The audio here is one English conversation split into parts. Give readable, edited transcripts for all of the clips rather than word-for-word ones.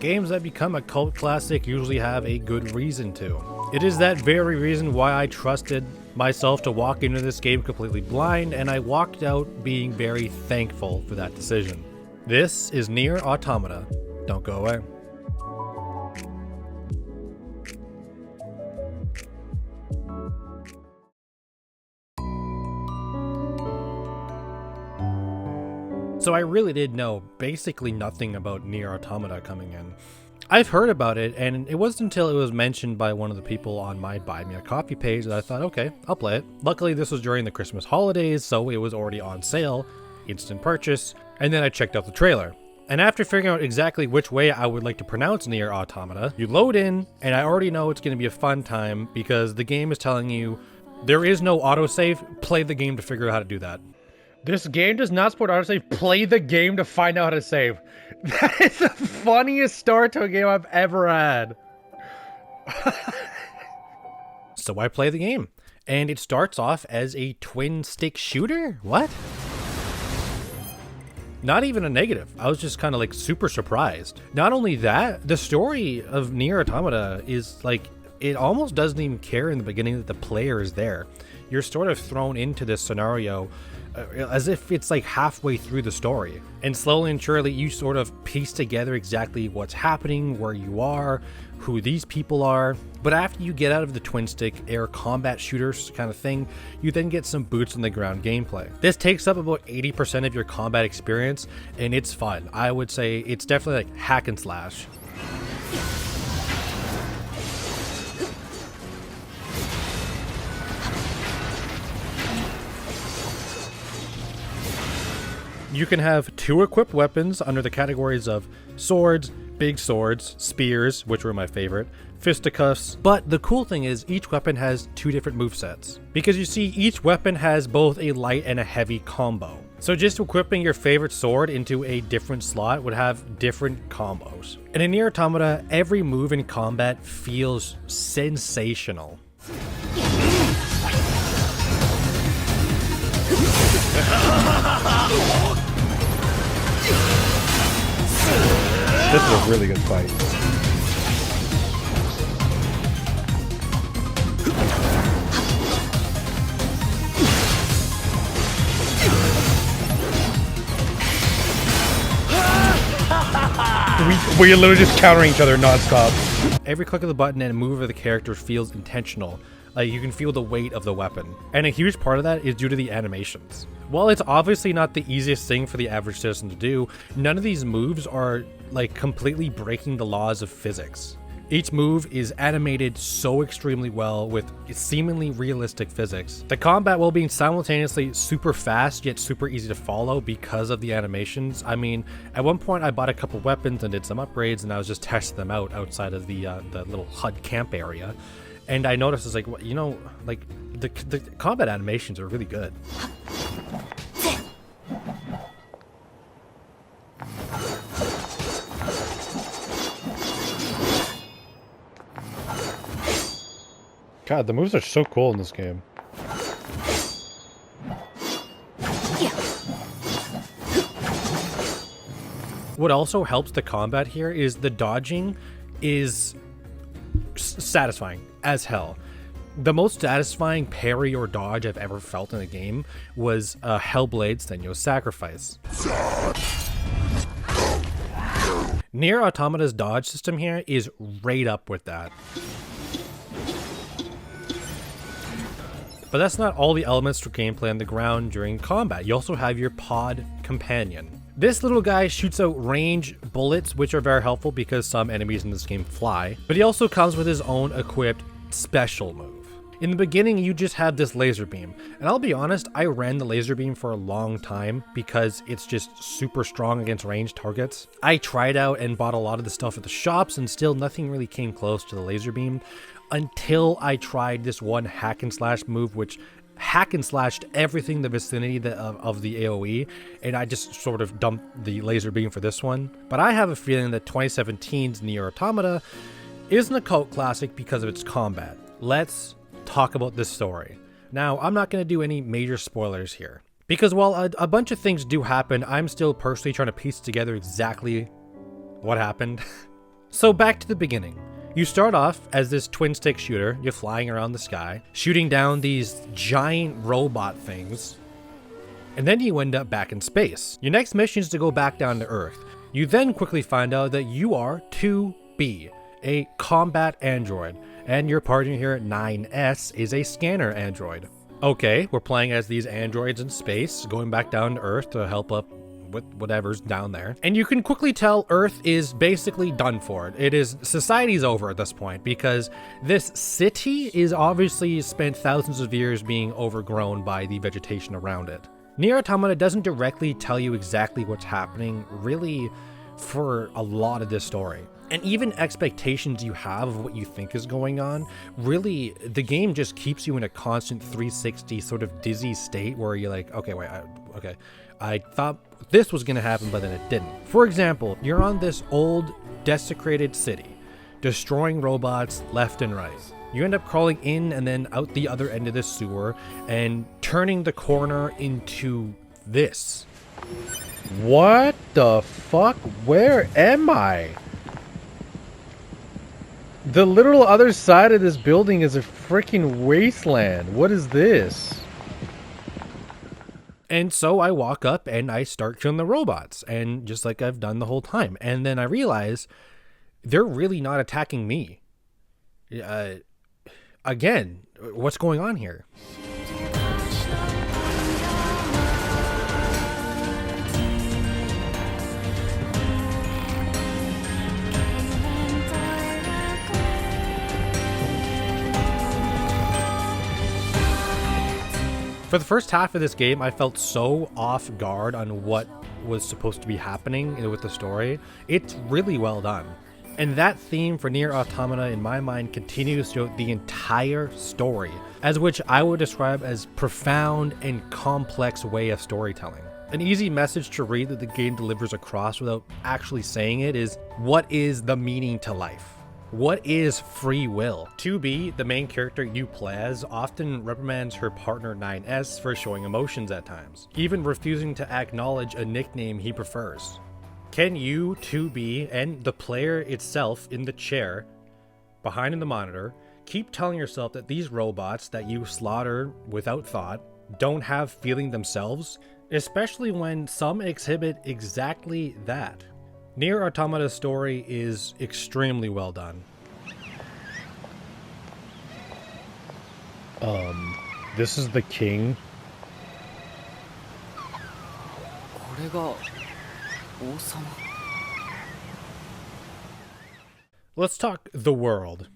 games that become a cult classic usually have a good reason to. It is that very reason why I trusted myself to walk into this game completely blind, and I walked out being very thankful for that decision. This is Nier Automata. Don't go away. So I really did know basically nothing about Nier Automata coming in. I've heard about it, and it wasn't until it was mentioned by one of the people on my Buy Me a Coffee page that I thought, okay, I'll play it. Luckily, this was during the Christmas holidays, so it was already on sale, instant purchase, and then I checked out the trailer. And after figuring out exactly which way I would like to pronounce Nier Automata, you load in, and I already know it's going to be a fun time because the game is telling you there is no autosave, play the game to figure out how to do that. This game does not support autosave. Play the game to find out how to save. That is the funniest start to a game I've ever had. So I play the game, and it starts off as a twin stick shooter? What? Not even a negative. I was just kind of like super surprised. Not only that, the story of Nier Automata is like, it almost doesn't even care in the beginning that the player is there. You're sort of thrown into this scenario as if it's like halfway through the story. And slowly and surely you sort of piece together exactly what's happening, where you are, who these people are. But after you get out of the twin stick air combat shooters kind of thing, you then get some boots on the ground gameplay. This takes up about 80% of your combat experience, and it's fun. I would say it's definitely like hack and slash. You can have 2 equipped weapons under the categories of swords, big swords, spears, which were my favorite, fisticuffs, but the cool thing is each weapon has 2 different movesets. Because you see, each weapon has both a light and a heavy combo. So just equipping your favorite sword into a different slot would have different combos. And in Nier Automata, every move in combat feels sensational. This is a really good fight. We're literally just countering each other non-stop. Every click of the button and move of the character feels intentional. Like, you can feel the weight of the weapon. And a huge part of that is due to the animations. While it's obviously not the easiest thing for the average citizen to do, none of these moves are like completely breaking the laws of physics. Each move is animated so extremely well with seemingly realistic physics. The combat, while being simultaneously super fast yet super easy to follow because of the animations. I mean, at one point I bought a couple weapons and did some upgrades, and I was just testing them out outside of the little HUD camp area. And I noticed, it's like, you know, like the combat animations are really good. God, the moves are so cool in this game. What also helps the combat here is the dodging is satisfying as hell. The most satisfying parry or dodge I've ever felt in a game was Hellblade's Senua's Sacrifice. Nier Automata's dodge system here is right up with that. But that's not all the elements for gameplay on the ground during combat. You also have your pod companion. This little guy shoots out range bullets, which are very helpful because some enemies in this game fly, but he also comes with his own equipped special move. In the beginning, you just have this laser beam, and I'll be honest, I ran the laser beam for a long time because it's just super strong against ranged targets. I tried out and bought a lot of the stuff at the shops, and still nothing really came close to the laser beam until I tried this one hack and slash move, which hack and slashed everything in the vicinity of the AoE, and I just sort of dumped the laser beam for this one. But I have a feeling that 2017's Nier Automata isn't a cult classic because of its combat. Let's talk about this story. Now, I'm not going to do any major spoilers here, because while a bunch of things do happen, I'm still personally trying to piece together exactly what happened. So back to the beginning. You start off as this twin stick shooter. You're flying around the sky, shooting down these giant robot things, and then you end up back in space. Your next mission is to go back down to Earth. You then quickly find out that you are 2B, a combat android, and your partner here at 9S is a scanner android. Okay, we're playing as these androids in space, going back down to Earth to help up with whatever's down there. And you can quickly tell Earth is basically done for. Society's over at this point, because this city is obviously spent thousands of years being overgrown by the vegetation around it. Nier Automata doesn't directly tell you exactly what's happening, really, for a lot of this story. And even expectations you have of what you think is going on, really, the game just keeps you in a constant 360 sort of dizzy state where you're like, okay, wait, I thought this was going to happen, but then it didn't. For example, you're on this old, desecrated city, destroying robots left and right. You end up crawling in and then out the other end of this sewer and turning the corner into this. What the fuck? Where am I? The literal other side of this building is a freaking wasteland. What is this? And so I walk up and I start killing the robots, and just like I've done the whole time. And then I realize they're really not attacking me. Again, what's going on here? For the first half of this game, I felt so off guard on what was supposed to be happening with the story. It's really well done. And that theme for Nier Automata, in my mind, continues throughout the entire story, as which I would describe as profound and complex way of storytelling. An easy message to read that the game delivers across without actually saying it is, what is the meaning to life? What is free will? 2B, the main character you play as, often reprimands her partner 9S for showing emotions at times, even refusing to acknowledge a nickname he prefers. Can you, 2B, and the player itself in the chair, behind in the monitor, keep telling yourself that these robots that you slaughter without thought don't have feeling themselves, especially when some exhibit exactly that? Nier Automata's story is extremely well done. This is the king? Let's talk the world.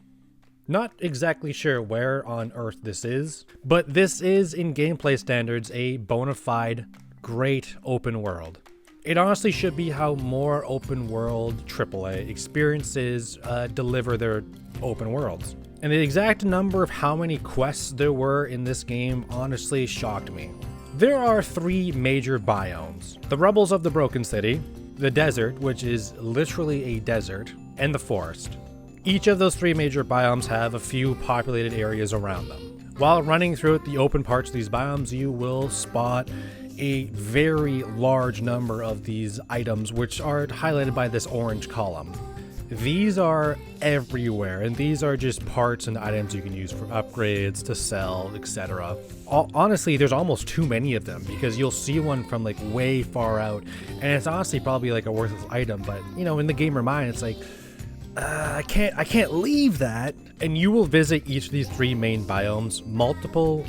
Not exactly sure where on Earth this is, but this is, in gameplay standards, a bona fide, great open world. It honestly should be how more open world AAA experiences deliver their open worlds. And the exact number of how many quests there were in this game honestly shocked me. There are 3 major biomes: the rubbles of the Broken City, the desert, which is literally a desert, and the forest. Each of those 3 major biomes have a few populated areas around them. While running through the open parts of these biomes, you will spot a very large number of these items, which are highlighted by this orange column. These are everywhere, and these are just parts and items you can use for upgrades, to sell, etc. Honestly, there's almost too many of them, because you'll see one from like way far out, and it's honestly probably like a worthless item, but you know, in the gamer mind, it's like, I can't leave that. And you will visit each of these 3 main biomes multiple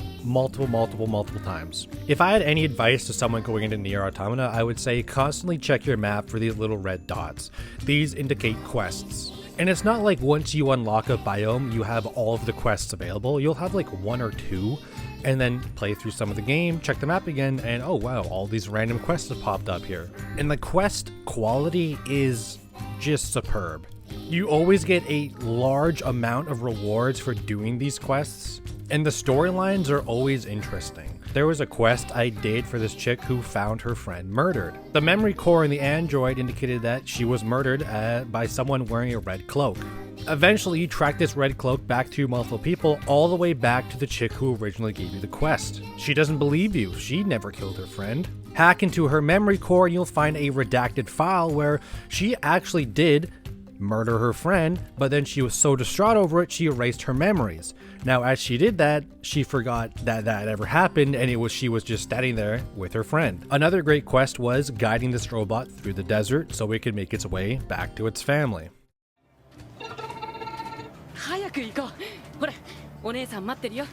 times. If I had any advice to someone going into Nier Automata, I would say constantly check your map for these little red dots. These indicate quests. And it's not like once you unlock a biome, you have all of the quests available. You'll have like 1 or 2, and then play through some of the game, check the map again, and oh wow, all these random quests have popped up here. And the quest quality is just superb. You always get a large amount of rewards for doing these quests, and the storylines are always interesting. There was a quest I did for this chick who found her friend murdered. The memory core in the android indicated that she was murdered by someone wearing a red cloak. Eventually, you track this red cloak back to multiple people, all the way back to the chick who originally gave you the quest. She doesn't believe you. She never killed her friend. Hack into her memory core and you'll find a redacted file where she actually did murder her friend, but then she was so distraught over it, she erased her memories. Now, as she did that, she forgot that that ever happened, and she was just standing there with her friend. Another great quest was guiding this robot through the desert so it could make its way back to its family. 早く行こう。ほら、お姉さん待ってるよ。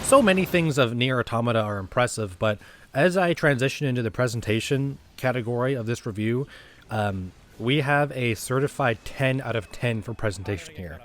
So many things of Nier Automata are impressive, but as I transition into the presentation category of this review, we have a certified 10 out of 10 for presentation here.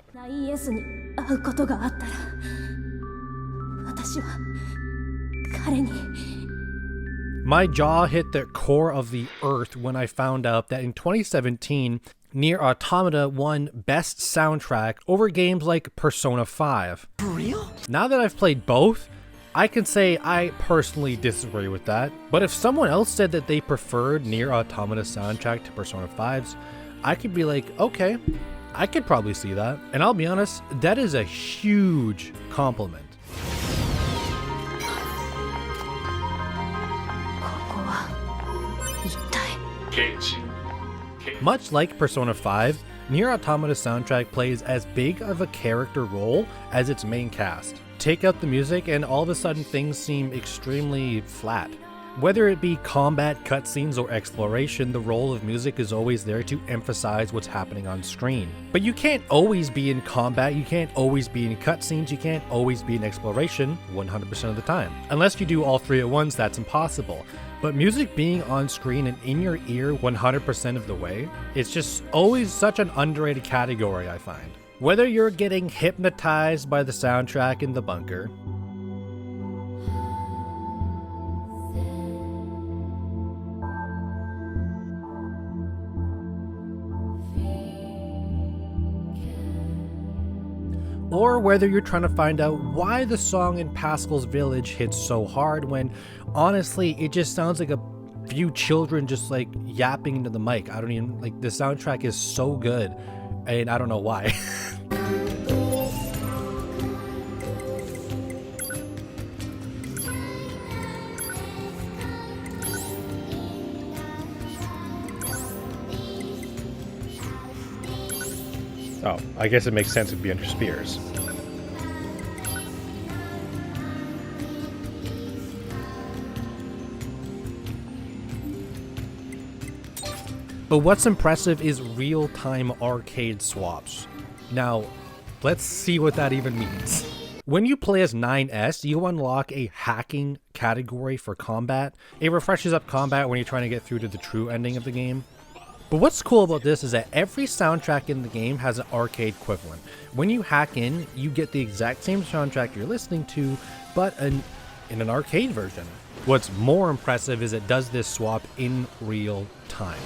My jaw hit the core of the earth when I found out that in 2017, Nier Automata won Best Soundtrack over games like Persona 5. For real? Now that I've played both, I can say I personally disagree with that. But if someone else said that they preferred Nier Automata soundtrack to Persona 5's, I could be like, okay, I could probably see that. And I'll be honest, that is a huge compliment. Much like Persona 5, Nier Automata's soundtrack plays as big of a character role as its main cast. Take out the music and all of a sudden things seem extremely flat. Whether it be combat, cutscenes, or exploration, the role of music is always there to emphasize what's happening on screen. But you can't always be in combat, you can't always be in cutscenes, you can't always be in exploration 100% of the time. Unless you do all three at once, that's impossible. But music being on screen and in your ear 100% of the way, it's just always such an underrated category, I find. Whether you're getting hypnotized by the soundtrack in the bunker, or whether you're trying to find out why the song in Pascal's Village hits so hard when, honestly, it just sounds like a few children just like yapping into the mic. I don't even, like, the soundtrack is so good, and I don't know why. Oh, I guess it makes sense it'd be under Spears. But what's impressive is real-time arcade swaps. Now, let's see what that even means. When you play as 9S, you unlock a hacking category for combat. It refreshes up combat when you're trying to get through to the true ending of the game. But what's cool about this is that every soundtrack in the game has an arcade equivalent. When you hack in, you get the exact same soundtrack you're listening to, but in an arcade version. What's more impressive is it does this swap in real time.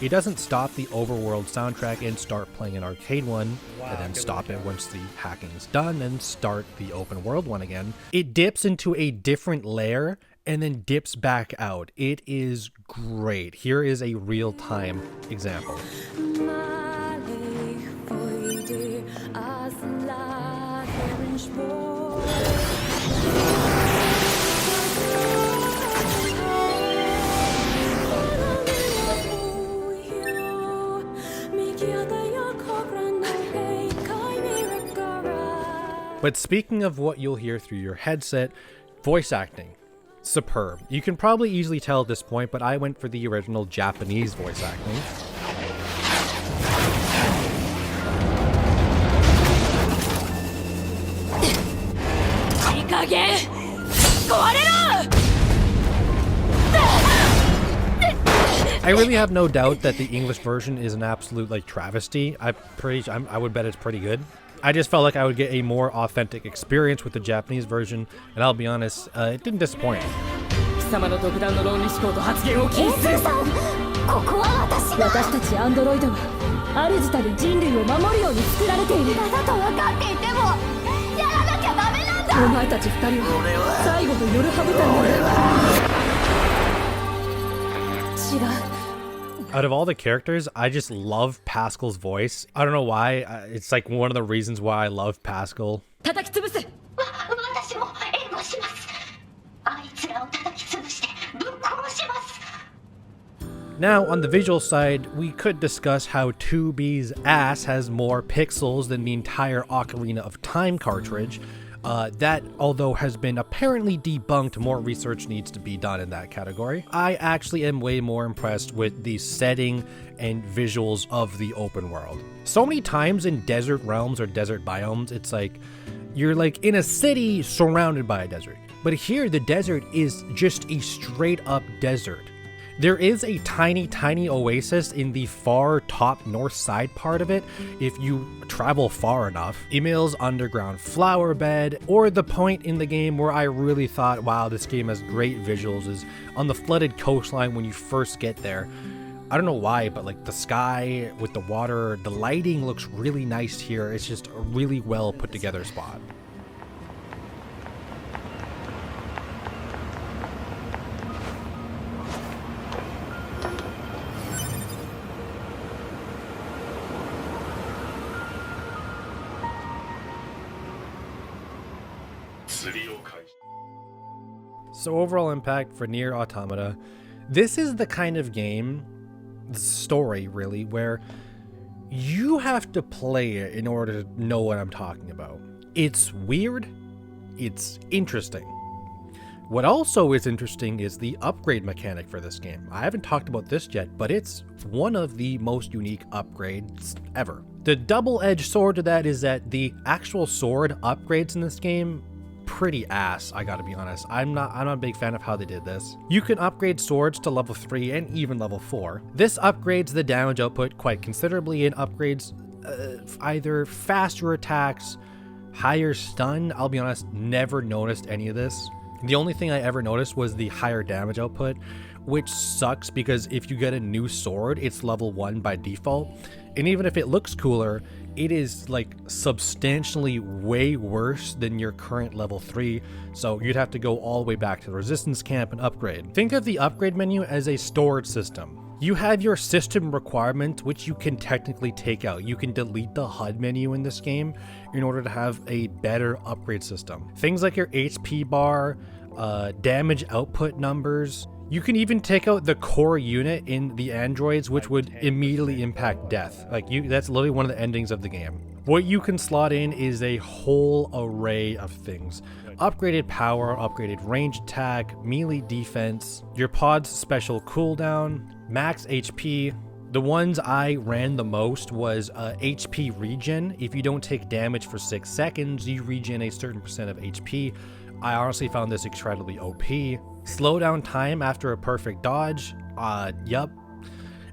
It doesn't stop the overworld soundtrack and start playing an arcade one, and then stop it once the hacking's done and start the open world one again. It dips into a different layer and then dips back out. It is great. Here is a real-time example. But speaking of what you'll hear through your headset, voice acting, superb. You can probably easily tell at this point, but I went for the original Japanese voice acting. I really have no doubt that the English version is an absolute like travesty. I would bet it's pretty good. I just felt like I would get a more authentic experience with the Japanese version, and I'll be honest, it didn't disappoint. Out of all the characters, I just love Pascal's voice. I don't know why. It's like one of the reasons why I love Pascal. 叩き潰す。私も援護します。あいつらを叩き潰してぶっ殺します。 Now, on the visual side, we could discuss how 2B's ass has more pixels than the entire Ocarina of Time cartridge. That, although has been apparently debunked, more research needs to be done in that category. I actually am way more impressed with the setting and visuals of the open world. So many times in desert realms or desert biomes, it's like you're like in a city surrounded by a desert. But here, the desert is just a straight up desert. There is a tiny oasis in the far top north side part of it if you travel far enough. Emil's underground flower bed, or the point in the game where I really thought, wow, this game has great visuals, is on the flooded coastline when you first get there. I don't know why, but like the sky with the water, the lighting looks really nice here. It's just a really well put together spot. So overall impact for Nier Automata, this is the kind of game, story really, where you have to play it in order to know what I'm talking about. It's weird, it's interesting. What also is interesting is the upgrade mechanic for this game. I haven't talked about this yet, but it's one of the most unique upgrades ever. The double-edged sword to that is that the actual sword upgrades in this game, pretty ass, I gotta be honest. I'm not a big fan of how they did this. You can upgrade swords to level 3 and even level 4. This upgrades the damage output quite considerably and upgrades either faster attacks, higher stun. I'll be honest, never noticed any of this. The only thing I ever noticed was the higher damage output, which sucks because if you get a new sword, it's level 1 by default. And even if it looks cooler, it is like substantially way worse than your current level 3, so you'd have to go all the way back to the resistance camp and upgrade. Think of the upgrade menu as a storage system. You have your system requirement, which you can technically take out. You can delete the HUD menu in this game in order to have a better upgrade system. Things like your HP bar, damage output numbers. You can even take out the core unit in the androids, which would immediately impact death. That's literally one of the endings of the game. What you can slot in is a whole array of things. Upgraded power, upgraded range attack, melee defense, your pod's special cooldown, max HP. The ones I ran the most was HP regen. If you don't take damage for 6 seconds, you regen a certain percent of HP. I honestly found this incredibly OP. Slowdown time after a perfect dodge, yup.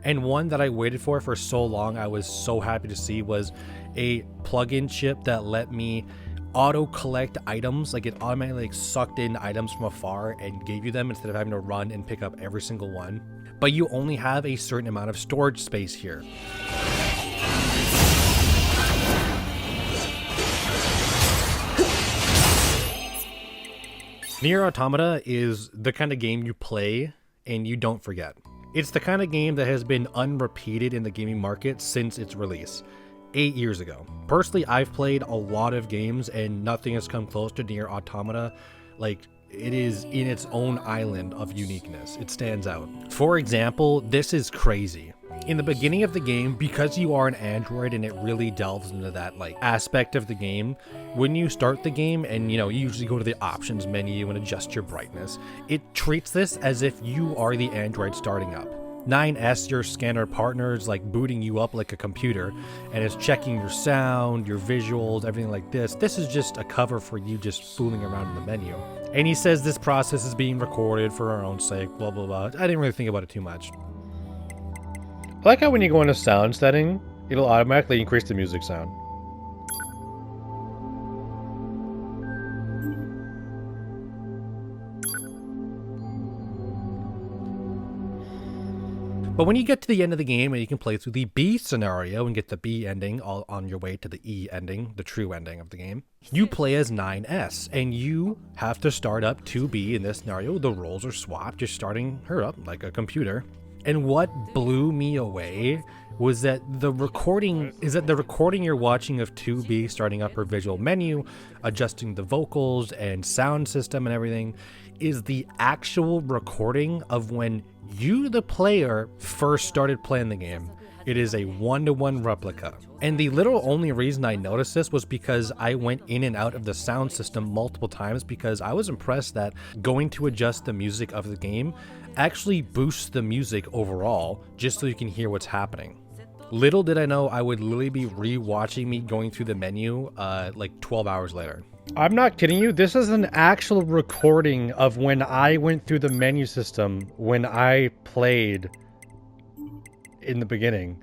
And one that I waited for so long, I was so happy to see, was a plugin chip that let me auto collect items. Like it automatically sucked in items from afar and gave you them instead of having to run and pick up every single one. But you only have a certain amount of storage space here. Nier Automata is the kind of game you play and you don't forget. It's the kind of game that has been unrepeated in the gaming market since its release, 8 years ago. Personally, I've played a lot of games and nothing has come close to Nier Automata. Like, it is in its own island of uniqueness. It stands out. For example, this is crazy. In the beginning of the game, because you are an android and it really delves into that aspect of the game, when you start the game and you usually go to the options menu and adjust your brightness, it treats this as if you are the android starting up. 9S, your scanner partner, is booting you up like a computer and is checking your sound, your visuals, everything like this. This is just a cover for you just fooling around in the menu. And he says this process is being recorded for our own sake, blah blah blah. I didn't really think about it too much. I like how when you go into sound setting, it'll automatically increase the music sound. But when you get to the end of the game and you can play through the B scenario and get the B ending all on your way to the E ending, the true ending of the game, you play as 9S and you have to start up 2B in this scenario. The roles are swapped. You're starting her up like a computer. And what blew me away was that the recording you're watching of 2B starting up her visual menu, adjusting the vocals and sound system and everything, is the actual recording of when you, the player, first started playing the game. It is a one-to-one replica. And the literal only reason I noticed this was because I went in and out of the sound system multiple times, because I was impressed that going to adjust the music of the game actually boosts the music overall, just so you can hear what's happening. Little did I know I would literally be re-watching me going through the menu like 12 hours later. I'm not kidding you. This is an actual recording of when I went through the menu system when I played in the beginning.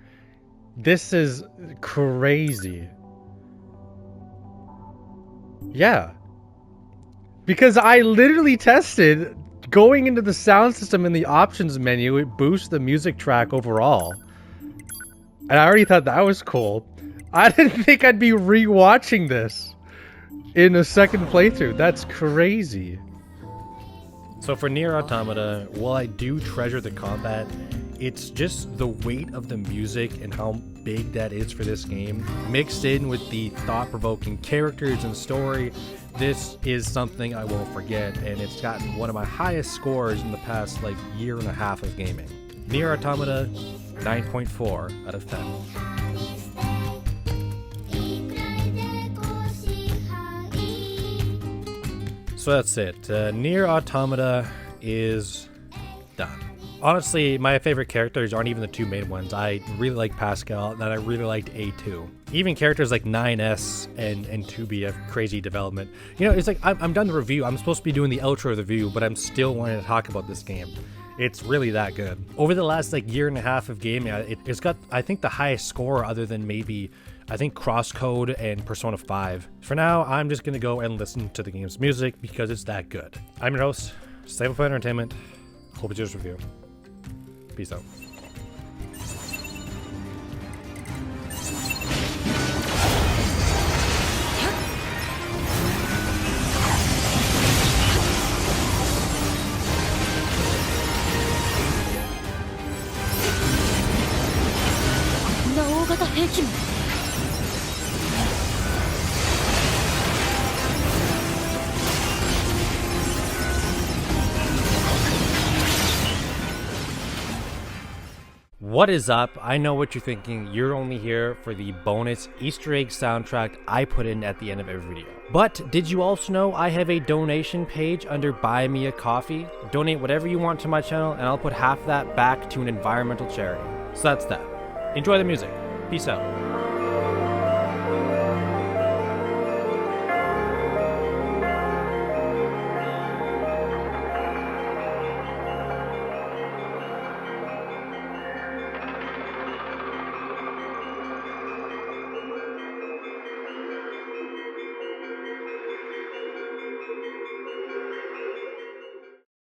This is crazy. Yeah. Because I literally tested going into the sound system in the options menu, it boosts the music track overall. And I already thought that was cool. I didn't think I'd be re-watching this in a second playthrough. That's crazy. So for Nier Automata, while I do treasure the combat, it's just the weight of the music and how big that is for this game, mixed in with the thought-provoking characters and story. This is something I won't forget, and it's gotten one of my highest scores in the past like year and a half of gaming. Nier Automata, 9.4 out of 10. So that's it. Nier Automata is done. Honestly, my favorite characters aren't even the two main ones. I really like Pascal, and I really liked A2. Even characters like 9S and 2B have crazy development. You know, it's like, I'm done the review. I'm supposed to be doing the outro of the review, but I'm still wanting to talk about this game. It's really that good. Over the last like year and a half of gaming, it's got, I think, the highest score other than maybe, I think, Crosscode and Persona 5. For now, I'm just gonna go and listen to the game's music because it's that good. I'm your host, Stable Entertainment. Hope you enjoyed this review. Peace out. What is up? I know what you're thinking. You're only here for the bonus Easter egg soundtrack I put in at the end of every video. But did you also know I have a donation page under Buy Me a Coffee? Donate whatever you want to my channel and I'll put half that back to an environmental charity. So that's that. Enjoy the music. Peace out.